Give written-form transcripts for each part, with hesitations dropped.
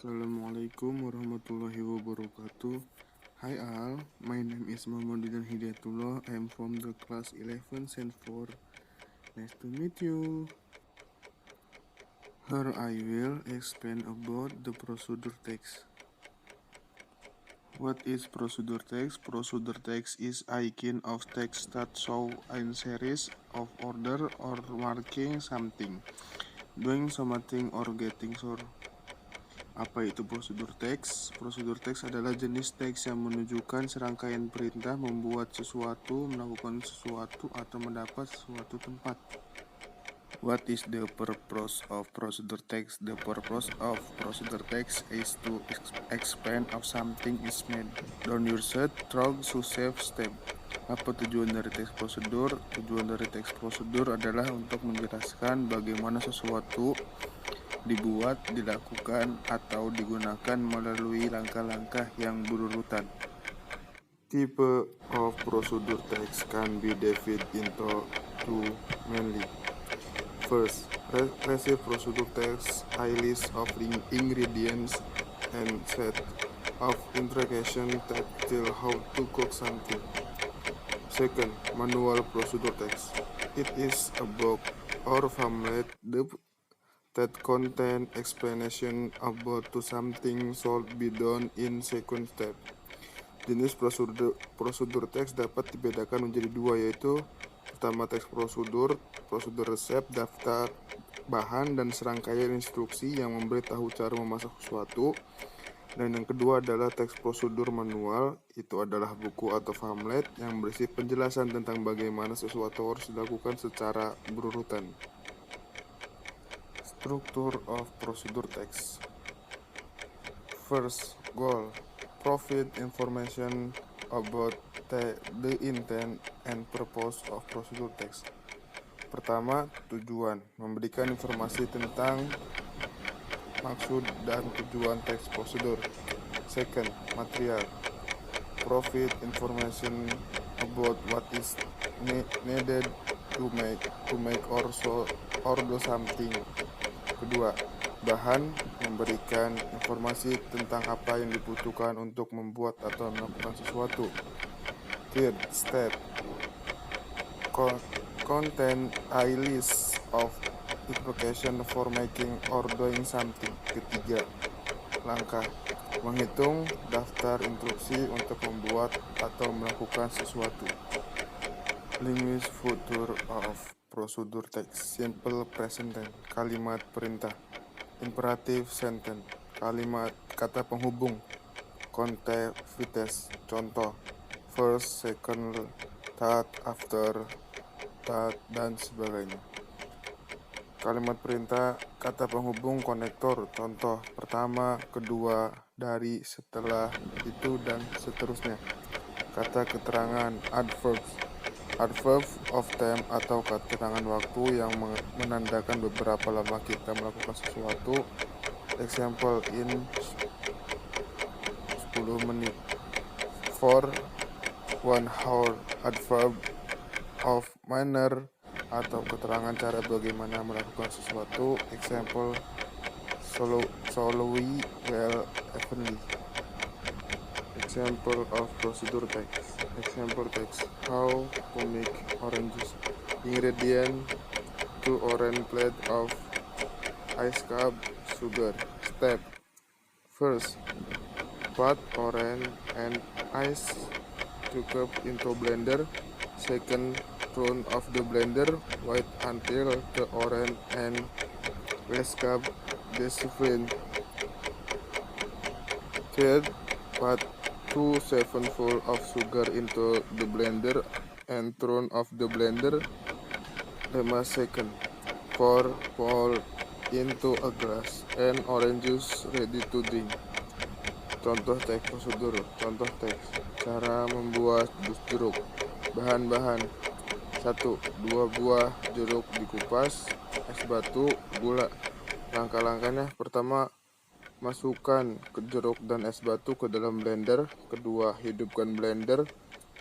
Assalamualaikum warahmatullahi wabarakatuh. Hi all, my name is Muhammadudin Hidayatullah. I am from the class 11 Saint 4. Nice to meet you. Here I will explain about the procedure text. What is procedure text? Procedure text is a kind of text that show a series of order or marking something, doing something or getting sure. Apa itu prosedur teks? Prosedur teks adalah jenis teks yang menunjukkan serangkaian perintah membuat sesuatu, melakukan sesuatu, atau mendapat suatu tempat. What is the purpose of procedure text? The purpose of procedure text is to explain how something is made. Don't use it through save step. Apa tujuan dari teks prosedur? Tujuan dari teks prosedur adalah untuk menjelaskan bagaimana sesuatu dibuat, dilakukan, atau digunakan melalui langkah-langkah yang berurutan. Type of procedure text can be divided into two mainly. First, receive procedure text, a list of ingredients and set of instructions that tell how to cook something. Second, manual procedure text. It is a book or pamphlet that contain explanation about to something should be done in second step. Jenis prosedur teks dapat dibedakan menjadi dua, yaitu pertama teks prosedur resep, daftar bahan dan serangkaian instruksi yang memberitahu cara memasak sesuatu. Dan yang kedua adalah teks prosedur manual, itu adalah buku atau pamflet yang berisi penjelasan tentang bagaimana sesuatu harus dilakukan secara berurutan. Structure of procedure text. First, goal. Provide information about the intent and purpose of procedure text. Pertama, tujuan. Memberikan informasi tentang maksud dan tujuan teks prosedur. Second, material. Provide information about what is needed to make or do something. Kedua, bahan. Memberikan informasi tentang apa yang dibutuhkan untuk membuat atau melakukan sesuatu. Third step, contain a list of instructions for making or doing something. Ketiga, langkah. Menghitung daftar instruksi untuk membuat atau melakukan sesuatu. Language future of procedure text. Simple present tense, kalimat perintah. Imperative sentence, kalimat kata penghubung. Conectivities, contoh. First, second, third, after, that, dan sebagainya. Kalimat perintah kata penghubung konektor, contoh pertama, kedua, dari, setelah, itu, dan seterusnya. Kata keterangan adverbs. Adverb of time atau keterangan waktu yang menandakan beberapa lama kita melakukan sesuatu. Example, in 10 menit. For 1 hour. Adverb of manner atau keterangan cara bagaimana melakukan sesuatu. Example, slowly, well, evenly. Example of procedure text. Example text. How to make orange juice. Ingredient: 2 orange plate of ice cup sugar. Step: first, put orange and ice 2 cup into blender. Second, turn off the blender. Wait until the orange and ice cup dissolve. Third, put 2 spoonfuls of sugar into the blender and turn off the blender 5 seconds. 4, pour into a glass and orange juice ready to drink. Contoh teks prosedur. Contoh teks. Cara membuat jus jeruk. Bahan-bahan: 1. 2 buah jeruk dikupas, es batu, gula. Langkah-langkahnya: pertama, masukkan jeruk dan es batu ke dalam blender. Kedua, hidupkan blender.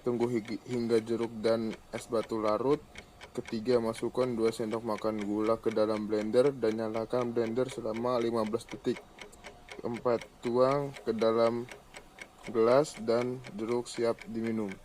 Tunggu hingga jeruk dan es batu larut. Ketiga, masukkan 2 sendok makan gula ke dalam blender dan nyalakan blender selama 15 detik. Keempat, tuang ke dalam gelas dan jeruk siap diminum.